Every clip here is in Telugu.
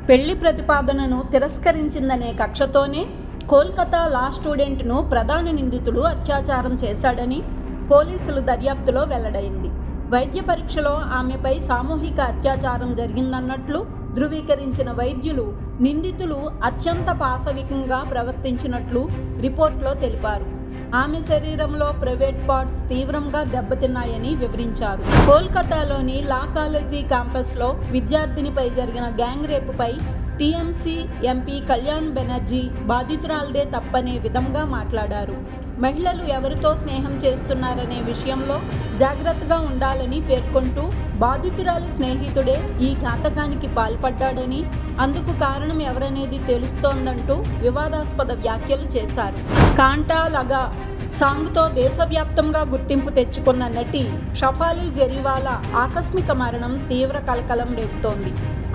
పెళ్లి ప్రతిపాదనను తిరస్కరించిందనే కక్షతోనే కోల్కతా లా స్టూడెంట్ను ప్రధాన నిందితుడు అత్యాచారం చేశాడని పోలీసుల దర్యాప్తులో వెల్లడైంది. వైద్య పరీక్షలో ఆమెపై సామూహిక అత్యాచారం జరిగిందన్నట్లు ధృవీకరించిన వైద్యులు నిందితులు అత్యంత పాశవికంగా ప్రవర్తించినట్లు రిపోర్ట్లో తెలిపారు. ఆమె శరీరంలో ప్రైవేట్ పార్ట్స్ తీవ్రంగా దెబ్బతిన్నాయని వివరించారు. కోల్కతాలోని లా కాలేజీ క్యాంపస్లో విద్యార్థినిపై జరిగిన గ్యాంగ్ రేపుపై టీఎంసీ ఎంపీ కళ్యాణ్ బెనర్జీ బాధితురాలదే తప్పనే విధంగా మాట్లాడారు. మహిళలు ఎవరితో స్నేహం చేస్తున్నారనే విషయంలో జాగ్రత్తగా ఉండాలని పేర్కొంటూ బాధితురాలి స్నేహితుడే ఈ ఘాతకానికి పాల్పడ్డాడని, అందుకు కారణం ఎవరనేది తెలుస్తోందంటూ వివాదాస్పద వ్యాఖ్యలు చేశారు. కాంటా లగా సాంగ్తో దేశవ్యాప్తంగా గుర్తింపు తెచ్చుకున్న నటి షఫాలి జరీవాలా ఆకస్మిక మరణం తీవ్ర కలకలం రేపుతోంది.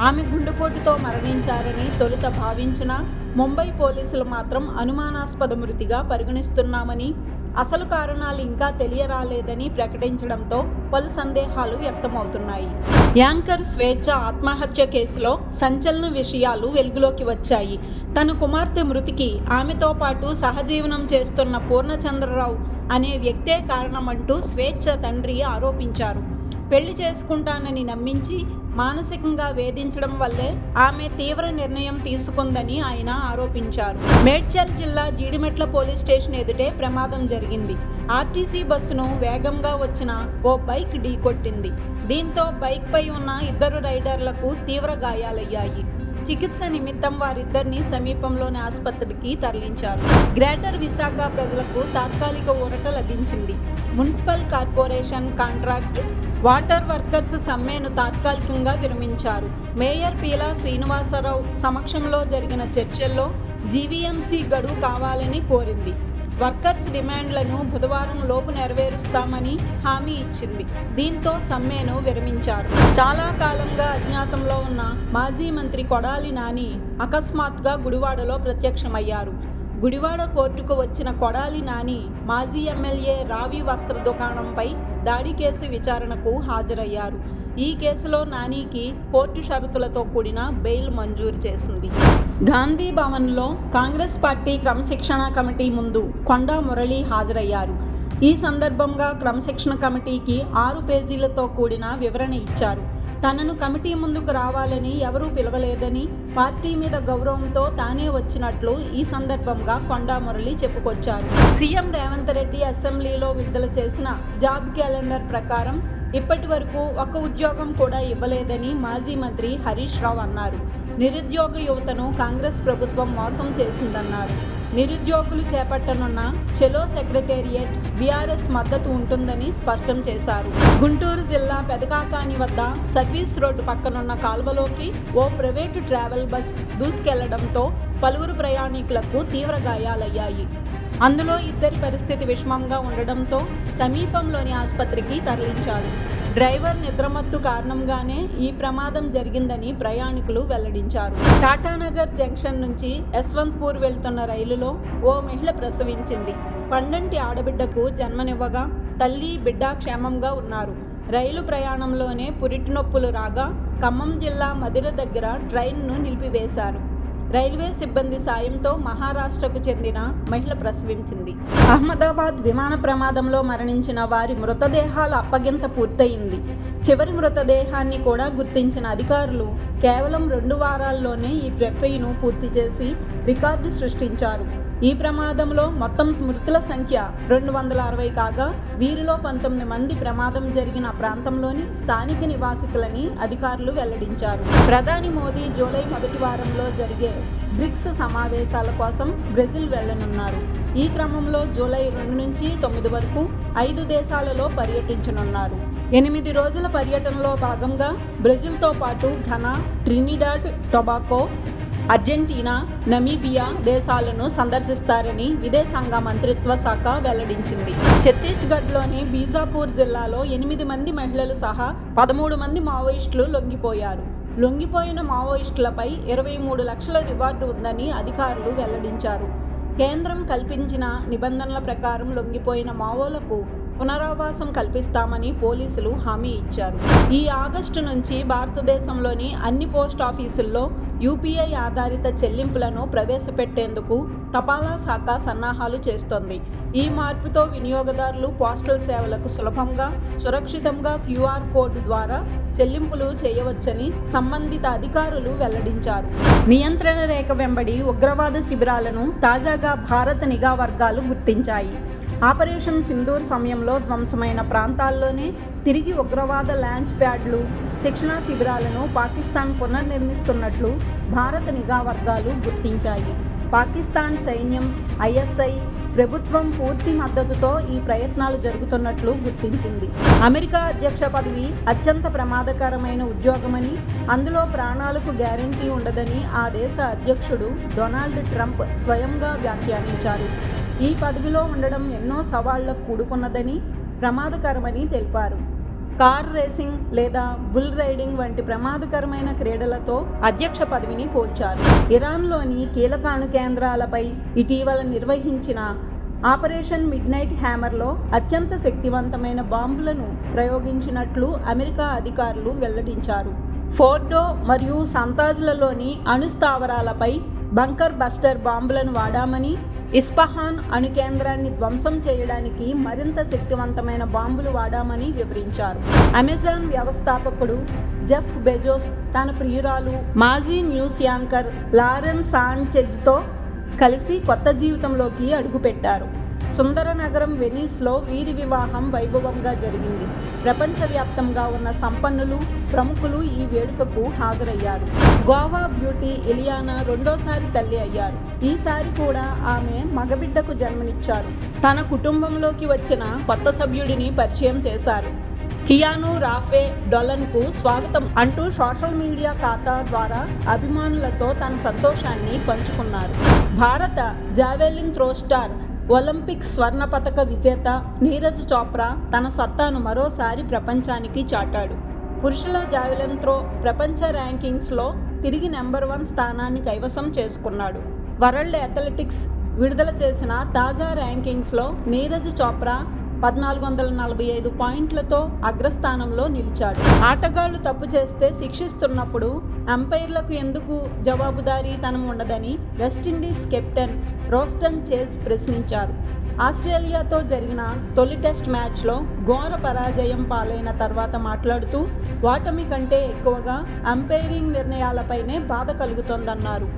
ఆమె గుండెపోటుతో మరణించారని తొలుత భావించిన ముంబై పోలీసులు మాత్రం అనుమానాస్పద మృతిగా పరిగణిస్తున్నామని, అసలు కారణాలు ఇంకా తెలియరాలేదని ప్రకటించడంతో పలు సందేహాలు వ్యక్తమవుతున్నాయి. యాంకర్ స్వేచ్ఛ ఆత్మహత్య కేసులో సంచలన విషయాలు వెలుగులోకి వచ్చాయి. తన కుమార్తె మృతికి ఆమెతో పాటు సహజీవనం చేస్తున్న పూర్ణచంద్రరావు అనే వ్యక్తే కారణమంటూ స్వేచ్ఛ తండ్రి ఆరోపించారు. పెళ్లి చేసుకుంటానని నమ్మించి మానసికంగా వేధించడం వల్లే ఆమె తీవ్ర నిర్ణయం తీసుకుందని ఆయన ఆరోపించారు. మేడ్చల్ జిల్లా జీడిమెట్ల పోలీస్ స్టేషన్ ఎదుటే ప్రమాదం జరిగింది. ఆర్టీసీ బస్సును వేగంగా వచ్చిన ఓ బైక్ ఢీకొట్టింది. దీంతో బైక్పై ఉన్న ఇద్దరు రైడర్లకు తీవ్ర గాయాలయ్యాయి. చికిత్స నిమిత్తం వారిద్దరిని సమీపంలోని ఆసుపత్రికి తరలించారు. గ్రేటర్ విశాఖ ప్రజలకు తాత్కాలిక ఊరట లభించింది. Municipal corporation contract water workers సమ్మెను తాత్కాలికంగా విరమించారు. మేయర్ పీలా శ్రీనివాసరావు సమక్షంలో జరిగిన చర్చల్లో జీవీఎంసీ గడువు కావాలని కోరింది. వర్కర్స్ డిమాండ్లను బుధవారం లోపు నెరవేరుస్తామని హామీ ఇచ్చింది. దీంతో సమ్మెను విరమించారు. చాలా కాలంగా అజ్ఞాతంలో ఉన్న మాజీ మంత్రి కొడాలి నాని అకస్మాత్తుగా గుడివాడలో ప్రత్యక్షమయ్యారు. గుడివాడ కోర్టుకు వచ్చిన కొడాలి నాని మాజీ ఎమ్మెల్యే రావి వస్త్ర దుకాణంపై దాడి కేసు విచారణకు హాజరయ్యారు. ఈ కేసులో నానికి కోర్టు షరతులతో కూడిన బెయిల్ మంజూరు చేసింది. గాంధీ భవన్లో కాంగ్రెస్ పార్టీ క్రమశిక్షణ కమిటీ ముందు కొండా మురళి హాజరయ్యారు. ఈ సందర్భంగా క్రమశిక్షణ కమిటీకి 6 పేజీలతో కూడిన వివరణ ఇచ్చారు. తనను కమిటీ ముందుకు రావాలని ఎవరూ పిలవలేదని, పార్టీ మీద గౌరవంతో తానే వచ్చినట్లు ఈ సందర్భంగా కొండా మురళి చెప్పుకొచ్చారు. సీఎం రేవంత్ రెడ్డి అసెంబ్లీలో విడుదల చేసిన జాబ్ క్యాలెండర్ ప్రకారం ఇప్పటి వరకు ఒక్క ఉద్యోగం కూడా ఇవ్వలేదని మాజీ మంత్రి హరీష్ రావు అన్నారు. నిరుద్యోగ యువతను కాంగ్రెస్ ప్రభుత్వం మోసం చేసిందన్నారు. నిరుద్యోగులు చేపట్టనున్న చెలో సెక్రటేరియట్ బీఆర్ఎస్ మద్దతు ఉంటుందని స్పష్టం చేశారు. గుంటూరు జిల్లా పెదకాకాని వద్ద సర్వీస్ రోడ్డు పక్కనున్న కాల్వలోకి ఓ ప్రైవేటు ట్రావెల్ బస్ దూసుకెళ్లడంతో పలువురు ప్రయాణికులకు తీవ్ర గాయాలయ్యాయి. అందులో ఇద్దరి పరిస్థితి విషమంగా ఉండడంతో సమీపంలోని ఆసుపత్రికి తరలించారు. డ్రైవర్ నిద్రమత్తు కారణంగానే ఈ ప్రమాదం జరిగిందని ప్రయాణికులు వెల్లడించారు. టాటానగర్ జంక్షన్ నుంచి యశ్వంత్పూర్ వెళ్తున్న రైలులో ఓ మహిళ ప్రసవించింది. పండంటి ఆడబిడ్డకు జన్మనివ్వగా తల్లి, బిడ్డ క్షేమంగా ఉన్నారు. రైలు ప్రయాణంలోనే పురిటి నొప్పులు రాగా ఖమ్మం జిల్లా మదిర దగ్గర ట్రైన్ను నిలిపివేశారు. రైల్వే సిబ్బంది సాయంతో మహారాష్ట్రకు చెందిన మహిళ ప్రసవించింది. అహ్మదాబాద్ విమాన ప్రమాదంలో మరణించిన వారి మృతదేహాల అప్పగింత పూర్తయింది. చివరి మృతదేహాన్ని కూడా గుర్తించిన అధికారులు కేవలం 2 వారాల్లోనే ఈ ప్రక్రియను పూర్తి చేసి రికార్డు సృష్టించారు. ఈ ప్రమాదంలో మొత్తం మృతుల సంఖ్య 260 కాగా వీరిలో 19 మంది ప్రమాదం జరిగిన ప్రాంతంలోని స్థానిక నివాసితులని అధికారులు వెల్లడించారు. ప్రధాని మోదీ జూలై మొదటి వారంలో జరిగే బ్రిక్స్ సమావేశాల కోసం బ్రెజిల్ వెళ్లనున్నారు. ఈ క్రమంలో జూలై 2 నుంచి 9 వరకు 5 దేశాలలో పర్యటించనున్నారు. 8 రోజుల పర్యటనలో భాగంగా బ్రెజిల్తో పాటు Ghana, Trinidad Tobago, Argentina, Namibia దేశాలను సందర్శిస్తారని విదేశాంగ మంత్రిత్వ శాఖ వెల్లడించింది. ఛత్తీస్గఢ్లోని బీజాపూర్ జిల్లాలో 8 మంది మహిళలు సహా 13 మంది మావోయిస్టులు లొంగిపోయారు. లొంగిపోయిన మావోయిస్టులపై 23 లక్షల రివార్డు ఉందని అధికారులు వెల్లడించారు. కేంద్రం కల్పించిన నిబంధనల ప్రకారం లొంగిపోయిన మావోలకు పునరావాసం కల్పిస్తామని పోలీసులు హామీ ఇచ్చారు. ఈ ఆగస్టు నుంచి భారతదేశంలోని అన్ని పోస్ట్ ఆఫీసుల్లో యూపీఐ ఆధారిత చెల్లింపులను ప్రవేశపెట్టేందుకు తపాలా శాఖ సన్నాహాలు చేస్తోంది. ఈ మార్పుతో వినియోగదారులు పోస్టల్ సేవలకు సులభంగా, సురక్షితంగా క్యూఆర్ కోడ్ ద్వారా చెల్లింపులు చేయవచ్చని సంబంధిత అధికారులు వెల్లడించారు. నియంత్రణ రేఖ వెంబడి ఉగ్రవాద శిబిరాలను తాజాగా భారత నిఘా వర్గాలు గుర్తించాయి. ఆపరేషన్ సింధూర్ సమయంలో ధ్వంసమైన ప్రాంతాల్లోనే తిరిగి ఉగ్రవాద లాంచ్ ప్యాడ్లు, శిక్షణా శిబిరాలను పాకిస్తాన్ పునర్నిర్మిస్తున్నట్లు భారత నిఘా వర్గాలు గుర్తించాయి. పాకిస్తాన్ సైన్యం, ఐఎస్ఐ ప్రభుత్వం పూర్తి మద్దతుతో ఈ ప్రయత్నాలు జరుగుతున్నట్లు గుర్తించింది. అమెరికా అధ్యక్ష పదవి అత్యంత ప్రమాదకరమైన ఉద్యోగమని, అందులో ప్రాణాలకు గ్యారంటీ ఉండదని ఆ దేశ అధ్యక్షుడు డొనాల్డ్ ట్రంప్ స్వయంగా వ్యాఖ్యానించారు. ఈ పదవిలో ఉండడం ఎన్నో సవాళ్లకు కూడుకున్నదని, ప్రమాదకరమని తెలిపారు. కార్ రేసింగ్ లేదా బుల్ రైడింగ్ వంటి ప్రమాదకరమైన క్రీడలతో అధ్యక్ష పదవిని పోల్చారు. ఇరాన్లోని కీలక అణు కేంద్రాలపై ఇటీవల నిర్వహించిన ఆపరేషన్ మిడ్నైట్ హ్యామర్లో అత్యంత శక్తివంతమైన బాంబులను ప్రయోగించినట్లు అమెరికా అధికారులు వెల్లడించారు. ఫోర్డో మరియు సంతాజ్లలోని అణు స్థావరాలపై బంకర్ బస్టర్ బాంబులను వాడామని, ఇస్ఫహాన్ అణు కేంద్రాన్ని ధ్వంసం చేయడానికి మరింత శక్తివంతమైన బాంబులు వాడామని వివరించారు. అమెజాన్ వ్యవస్థాపకుడు జెఫ్ బెజోస్ తన ప్రియురాలు, మాజీ న్యూస్ యాంకర్ లారెన్ సాంచెజ్తో కలిసి కొత్త జీవితంలోకి అడుగుపెట్టారు. సుందర నగరం వెనీస్లో వీరి వివాహం వైభవంగా జరిగింది. ప్రపంచవ్యాప్తంగా ఉన్న సంపన్నులు, ప్రముఖులు ఈ వేడుకకు హాజరయ్యారు. గోవా బ్యూటీ ఇలియానా రెండోసారి తల్లి అయ్యారు. ఈసారి కూడా ఆమె మగబిడ్డకు జన్మనిచ్చారు. తన కుటుంబంలోకి వచ్చిన కొత్త సభ్యుడిని పరిచయం చేశారు. కియాను రాఫే డొలన్కు స్వాగతం అంటూ సోషల్ మీడియా ఖాతా ద్వారా అభిమానులతో తన సంతోషాన్ని పంచుకున్నారు. భారత జావెలిన్ త్రో స్టార్, ఒలింపిక్ స్వర్ణ పతక విజేత నీరజ్ చోప్రా తన సత్తాను మరోసారి ప్రపంచానికి చాటాడు. పురుషుల జావెలిన్ త్రో ప్రపంచ ర్యాంకింగ్స్లో తిరిగి నెంబర్ 1 స్థానాన్ని కైవసం చేసుకున్నాడు. వరల్డ్ అథ్లెటిక్స్ విడుదల చేసిన తాజా ర్యాంకింగ్స్లో నీరజ్ చోప్రా 1445 పాయింట్లతో అగ్రస్థానంలో నిలిచాడు. ఆటగాళ్లు తప్పు చేస్తే శిక్షిస్తున్నప్పుడు అంపైర్లకు ఎందుకు జవాబుదారీతనం ఉండదని వెస్టిండీస్ కెప్టెన్ రోస్టన్ చేజ్ ప్రశ్నించారు. ఆస్ట్రేలియాతో జరిగిన తొలి టెస్ట్ మ్యాచ్లో ఘోర పరాజయం పాలైన తర్వాత మాట్లాడుతూ, ఓటమి కంటే ఎక్కువగా అంపైరింగ్ నిర్ణయాలపైనే బాధ కలుగుతోందన్నారు.